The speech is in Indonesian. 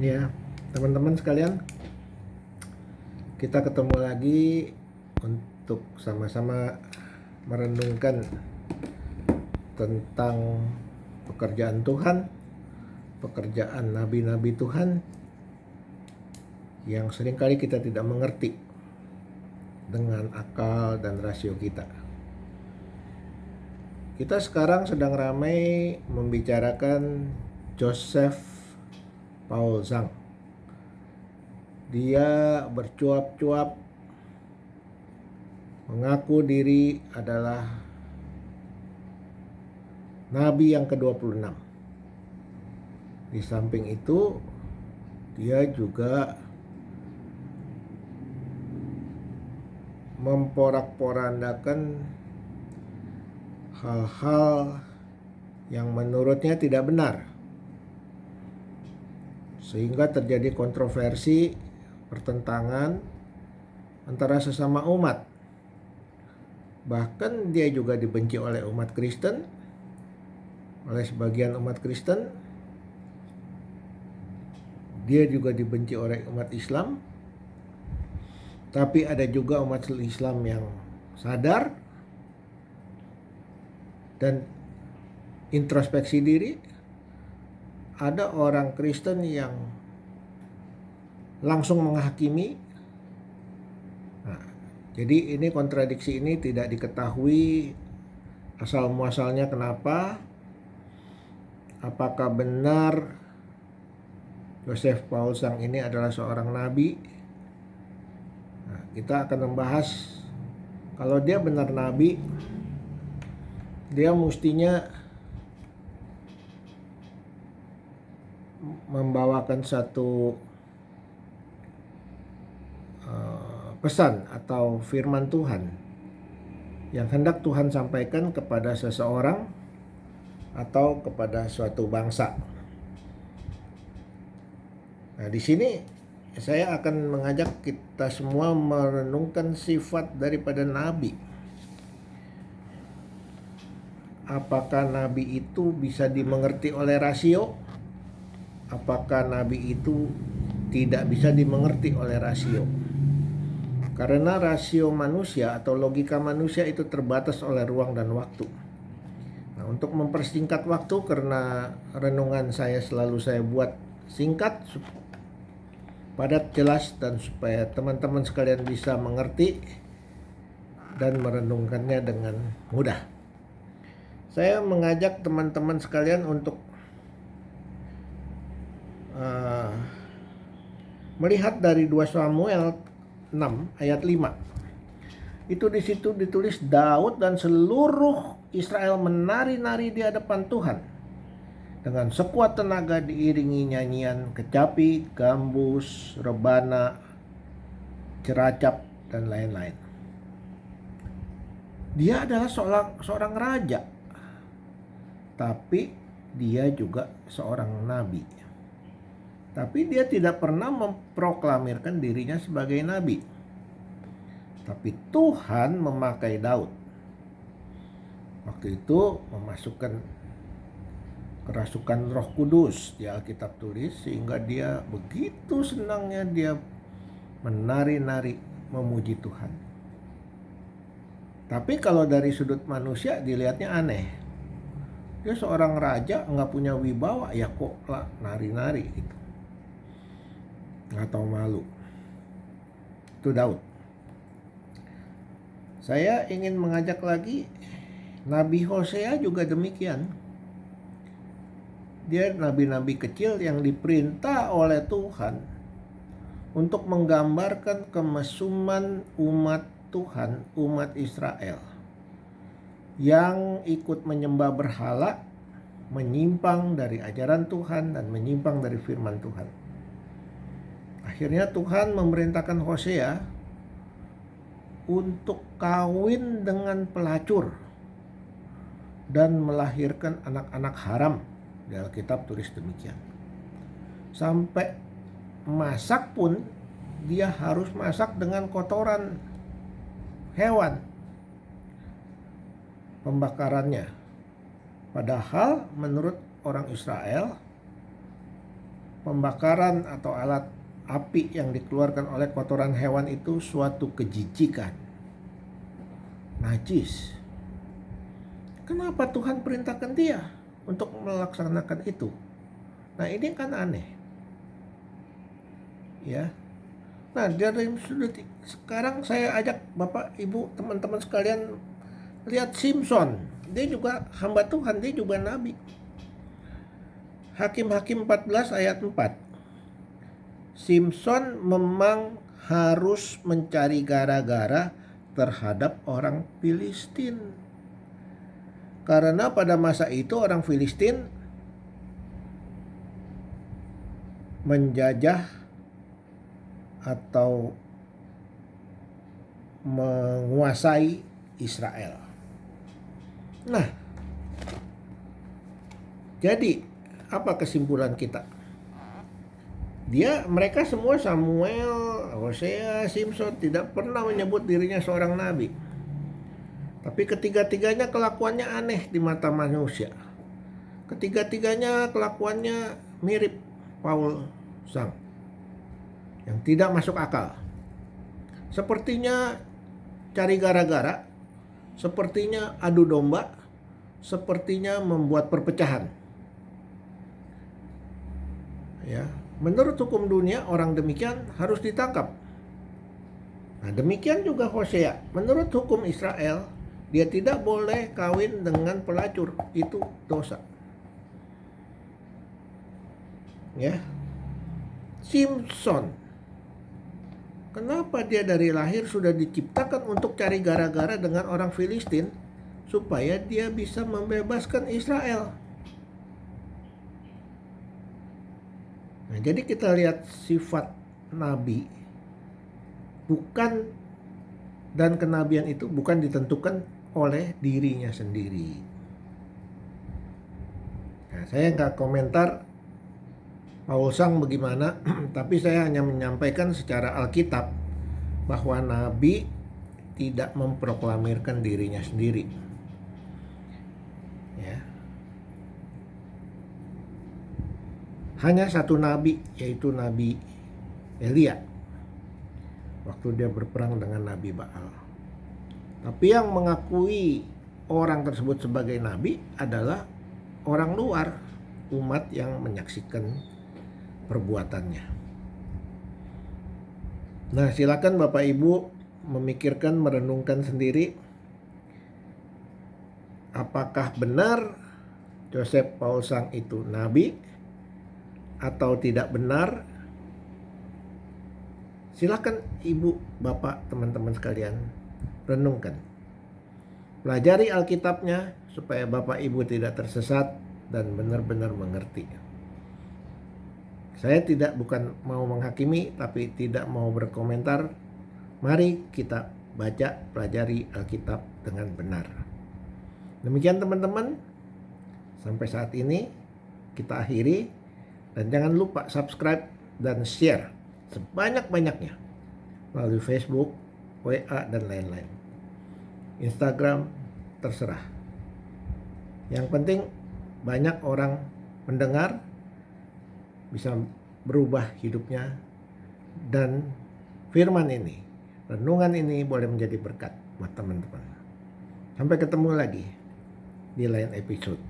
Ya, teman-teman sekalian, kita ketemu lagi untuk sama-sama merenungkan tentang pekerjaan Tuhan, pekerjaan nabi-nabi Tuhan yang seringkali kita tidak mengerti dengan akal dan rasio kita. Kita sekarang sedang ramai membicarakan Joseph Paul Zhang. Dia bercuap-cuap mengaku diri adalah Nabi yang ke-26. Di samping itu, dia juga memporak-porandakan hal-hal yang menurutnya tidak benar, sehingga terjadi kontroversi, pertentangan antara sesama umat. Bahkan dia juga dibenci oleh umat Kristen, oleh sebagian umat Kristen. Dia juga dibenci oleh umat Islam. Tapi ada juga umat Islam yang sadar dan introspeksi diri. Ada orang Kristen yang langsung menghakimi. Nah, jadi ini kontradiksi ini tidak diketahui asal muasalnya kenapa. Apakah benar Joseph Paul Zhang ini adalah seorang nabi? Nah, kita akan membahas kalau dia benar nabi, dia mestinya membawakan satu pesan atau firman Tuhan yang hendak Tuhan sampaikan kepada seseorang atau kepada suatu bangsa. Nah, di sini saya akan mengajak kita semua merenungkan sifat daripada nabi. Apakah nabi itu bisa dimengerti oleh rasio? Apakah nabi itu tidak bisa dimengerti oleh rasio? Karena rasio manusia atau logika manusia itu terbatas oleh ruang dan waktu. Nah, untuk mempersingkat waktu, karena renungan saya selalu saya buat singkat, padat, jelas, dan supaya teman-teman sekalian bisa mengerti dan merenungkannya dengan mudah. Saya mengajak teman-teman sekalian untuk melihat dari 2 Samuel 6 ayat 5. Itu di situ ditulis Daud dan seluruh Israel menari-nari di hadapan Tuhan dengan sekuat tenaga diiringi nyanyian kecapi, gambus, rebana, ceracap, dan lain-lain. Dia adalah seorang raja, tapi dia juga seorang nabi. Tapi dia tidak pernah memproklamirkan dirinya sebagai nabi. Tapi Tuhan memakai Daud. Waktu itu memasukkan kerasukan Roh Kudus di Alkitab tulis, sehingga dia begitu senangnya dia menari-nari memuji Tuhan. Tapi kalau dari sudut manusia dilihatnya aneh. Dia seorang raja, nggak punya wibawa, ya kok lah nari-nari gitu. Nggak tahu malu. Itu Daud. Saya ingin mengajak lagi, Nabi Hosea juga demikian. Dia nabi-nabi kecil yang diperintah oleh Tuhan untuk menggambarkan kemesuman umat Tuhan, umat Israel, yang ikut menyembah berhala, menyimpang dari ajaran Tuhan dan menyimpang dari firman Tuhan. Akhirnya Tuhan memerintahkan Hosea untuk kawin dengan pelacur dan melahirkan anak-anak haram. Di Alkitab tulis demikian. Sampai masak pun dia harus masak dengan kotoran hewan pembakarannya. Padahal menurut orang Israel, pembakaran atau alat api yang dikeluarkan oleh kotoran hewan itu suatu kejijikan, najis. Kenapa Tuhan perintahkan dia untuk melaksanakan itu? Nah, ini kan aneh. Ya. Nah, dari sudut sekarang saya ajak Bapak, Ibu, teman-teman sekalian lihat Simpson. Dia juga hamba Tuhan, dia juga nabi. Hakim-Hakim 14 ayat 4. Simpson memang harus mencari gara-gara terhadap orang Filistin. Karena pada masa itu orang Filistin menjajah atau menguasai Israel. Nah, jadi apa kesimpulan kita? Mereka semua, Samuel, Hosea, Simpson, tidak pernah menyebut dirinya seorang nabi. Tapi ketiga-tiganya kelakuannya aneh di mata manusia. Ketiga-tiganya kelakuannya mirip Paul Sang, yang tidak masuk akal. Sepertinya cari gara-gara, sepertinya adu domba, sepertinya membuat perpecahan. Ya, menurut hukum dunia orang demikian harus ditangkap. Nah, demikian juga Hosea. Menurut hukum Israel, dia tidak boleh kawin dengan pelacur, itu dosa. Ya. Simpson, kenapa dia dari lahir sudah diciptakan untuk cari gara-gara dengan orang Filistin supaya dia bisa membebaskan Israel? Nah, jadi kita lihat sifat nabi bukan, dan kenabian itu bukan ditentukan oleh dirinya sendiri. Nah, saya nggak komentar Paul Sang bagaimana, tapi saya hanya menyampaikan secara Alkitab bahwa nabi tidak memproklamirkan dirinya sendiri. Ya. Hanya satu nabi, yaitu Nabi Elia, waktu dia berperang dengan Nabi Baal. Tapi yang mengakui orang tersebut sebagai nabi adalah orang luar, umat yang menyaksikan perbuatannya. Nah, silakan Bapak Ibu memikirkan, merenungkan sendiri, apakah benar Joseph Paul Sang itu nabi atau tidak benar. Silakan Ibu, Bapak, teman-teman sekalian renungkan. Pelajari Alkitabnya supaya Bapak Ibu tidak tersesat dan benar-benar mengerti. Saya bukan mau menghakimi, tapi tidak mau berkomentar. Mari kita baca, pelajari Alkitab dengan benar. Demikian teman-teman, sampai saat ini kita akhiri, dan jangan lupa subscribe dan share sebanyak-banyaknya melalui Facebook, WA, dan lain-lain. Instagram, terserah. Yang penting banyak orang mendengar, bisa berubah hidupnya, dan firman ini, renungan ini boleh menjadi berkat buat teman-teman. Sampai ketemu lagi di lain episode.